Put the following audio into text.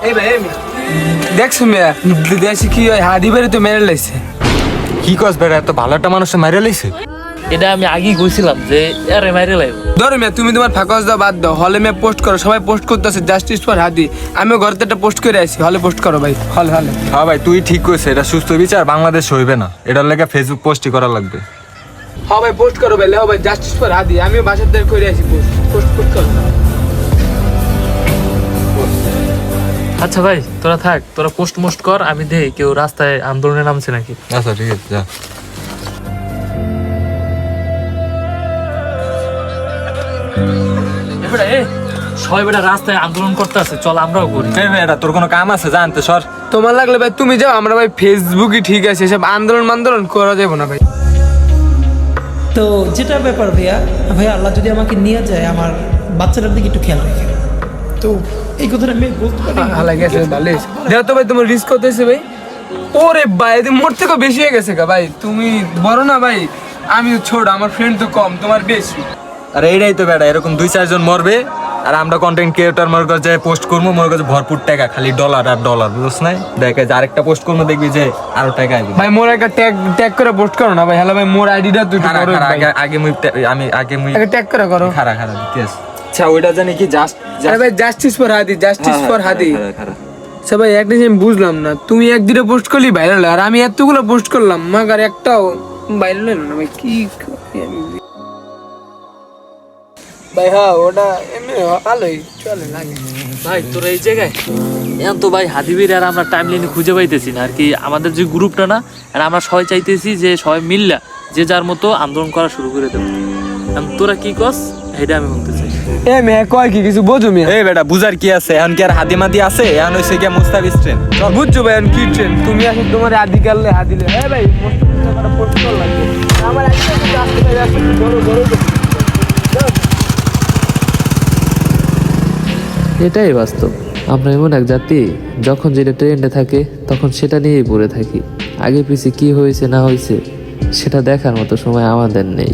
এই ভাই দেখছো মিয়া দেশে কি হয় হাদি বাড়ি তো মেরে লাইছে। কি কস বেড়া, এত ভালো একটা মানুষ মাইরা লাইছে? এটা আমি আগেই কইছিলাম যে আরে মাইরে লাইব। ধরো মিয়া তুমি তোমার ফাঁকস দাও বাদ দাও, হলে মেয়ে পোস্ট করো, সবাই পোস্ট করতেছে জাস্টিস ফর হাদি। আমিও ঘরতে একটা পোস্ট করে আসি, হলে পোস্ট করো ভাই, হলে হলে। হ্যাঁ ভাই তুই ঠিক কইছিস, এটা সুস্থ বিচার বাংলাদেশ হইবে না, এটার লাগে ফেসবুক পোস্টই করা লাগবে। হ্যাঁ ভাই পোস্ট করো ভাই, লেও ভাই জাস্টিস ফর হাদি। আমিও বাসার থেকে করে আসি পোস্ট করো। আচ্ছা ভাই তোরা থাক, তোরা পোস্ট মোস্ট কর, আমি দেখি কেউ রাস্তায় আন্দোলনে নামছে নাকি। আচ্ছা ঠিক আছে যা। এবারে সবাই বেটা রাস্তায় আন্দোলন করতে আছে, চল আমরাও করি। এটা তোর কোনো কাম আছে জানতে সর। তোমার লাগলে ভাই তুমি যাও, আমরা ভাই ফেসবুকই ঠিক আছে, এসব আন্দোলন করা যাবে না ভাই। তো যেটা ব্যাপার ভাইয়া, ভাইয়া আল্লাহ যদি আমাকে নিয়ে যায় আমার বাচ্চাটার দিকে একটু খেয়াল রাখে। তো এই কথাটা আমি বলতে পারি না। ভালো গেছে ভালো হয়েছে। দেখো তো ভাই তোমার রিস্ক হতেছে ভাই। ওরে ভাই এদের মোর থেকে বেশি হয়ে গেছে গা ভাই, তুমি বড় না ভাই, আমি ছোট, আমার ফ্রেন্ড তো কম, তোমার বেশি। আর এইটাই তো বেটা, এরকম 2-4 জন মরবে আর আমরা কন্টেন্ট ক্রিয়েটর মনে কর যে পোস্ট করবো, মনে কর যে ভরপুর টাকা, খালি ডলার আর ডলার, বুঝছ না? দেখে যে আরেকটা পোস্ট করবো দেখবি যে আরো টাকা আসবে। ভাই মোর একটা ট্যাগ করে পোস্ট করো না ভাই। হ্যালো ভাই মোর আইডিটা তুই খারা করো খারা ভাই। আগে মুই আগে ট্যাগ করে করো। খারা খারা দিতেছ। আচ্ছা ওইটা জানি কি জাস্ট আরে ভাই justice for Hadi, justice for Hadi. খারা সবাই একটা জিনিস আমি বুঝলাম না, তুমি একদিনে পোস্ট করলি ভাইরাল, আর আমি এতগুলো পোস্ট করলাম মাগার একটাও ভাইরাল হলো না ভাই। কি ভাই হ্যাঁ ওটা এমনি ভালোই চলে লাগে। ভাই তোরা এই জায়গায় এখন তো ভাই হাদিবির আর আমরা টাইম লাইনে খুঁজে পাইতেছি না আর কি। আমাদের যে গ্রুপটা না, আর আমরা সবাই চাইতেছি যে সবাই মিললা যে যার মতো আন্দোলন করা শুরু করে দেবো। তোরা কি কস এটা আমি বলতে চাই। এ মেয়ে কয় কি কিছু বোঝো মেয়ে? এই বেটা বুঝার কি আছে, এখন কি আর হাদি মাদি আছে? এখন হইছে কি মুস্তাফিজ ট্রেন। বুঝছো ভাই এখন কি ট্রেন, তুমি আসো তোমার আদি কাললে হাদিলে। হ্যাঁ ভাই মস্ত টাকাটা পোস্ট করা লাগবে। আমার একটা কিছু আসতে চাই, আসতে বড় এটাই বাস্তব। আমরা এমন এক জাতি, যখন যেটা ট্রেন্ডে থাকে তখন সেটা নিয়েই পড়ে থাকি। আগে পিছে কি হয়েছে না হয়েছে সেটা দেখার মতো সময় আমাদের নেই।